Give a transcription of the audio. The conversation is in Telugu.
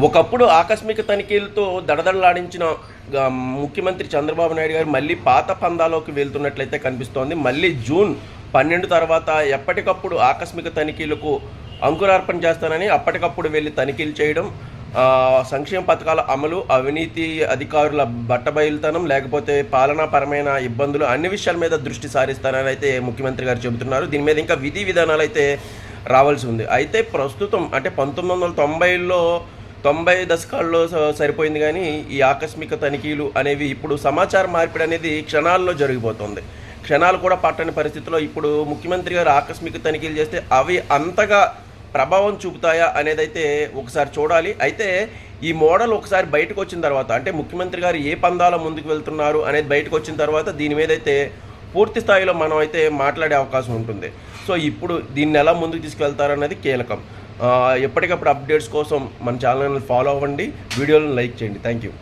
ఒకప్పుడు ఆకస్మిక తనిఖీలతో దడదడలాడించిన ముఖ్యమంత్రి చంద్రబాబు నాయుడు గారు మళ్ళీ పాత పందాలోకి వెళ్తున్నట్లయితే కనిపిస్తోంది. మళ్ళీ జూన్ 12 తర్వాత ఎప్పటికప్పుడు ఆకస్మిక తనిఖీలకు అంకురార్పణ చేస్తానని అప్పటికప్పుడు వెళ్ళి తనిఖీలు చేయడం, సంక్షేమ పథకాల అమలు, అవినీతి అధికారుల బట్టబయలుతనం, లేకపోతే పాలనాపరమైన ఇబ్బందులు, అన్ని విషయాల మీద దృష్టి సారిస్తానని అయితే ముఖ్యమంత్రి గారు చెబుతున్నారు. దీని మీద ఇంకా విధి విధానాలు అయితే రావాల్సి ఉంది. అయితే ప్రస్తుతం అంటే 1990లో 90 దశకాల్లో సరిపోయింది, కానీ ఈ ఆకస్మిక తనిఖీలు అనేవి ఇప్పుడు సమాచార మార్పిడి అనేది క్షణాల్లో జరిగిపోతుంది. క్షణాలు కూడా పట్టని పరిస్థితిలో ఇప్పుడు ముఖ్యమంత్రి గారు ఆకస్మిక తనిఖీలు చేస్తే అవి అంతగా ప్రభావం చూపుతాయా అనేది అయితే ఒకసారి చూడాలి. అయితే ఈ మోడల్ ఒకసారి బయటకు వచ్చిన తర్వాత, అంటే ముఖ్యమంత్రి గారు ఏ పందాల ముందుకు వెళ్తున్నారు అనేది బయటకు వచ్చిన తర్వాత దీని మీద అయితే పూర్తి స్థాయిలో మనం అయితే మాట్లాడే అవకాశం ఉంటుంది. సో ఇప్పుడు దీన్ని ఎలా ముందుకు తీసుకెళ్తారన్నది కీలకం. ఎప్పటికప్పుడు అప్డేట్స్ కోసం మన ఛానల్ని ఫాలో అవ్వండి, వీడియోలను లైక్ చేయండి. Thank you.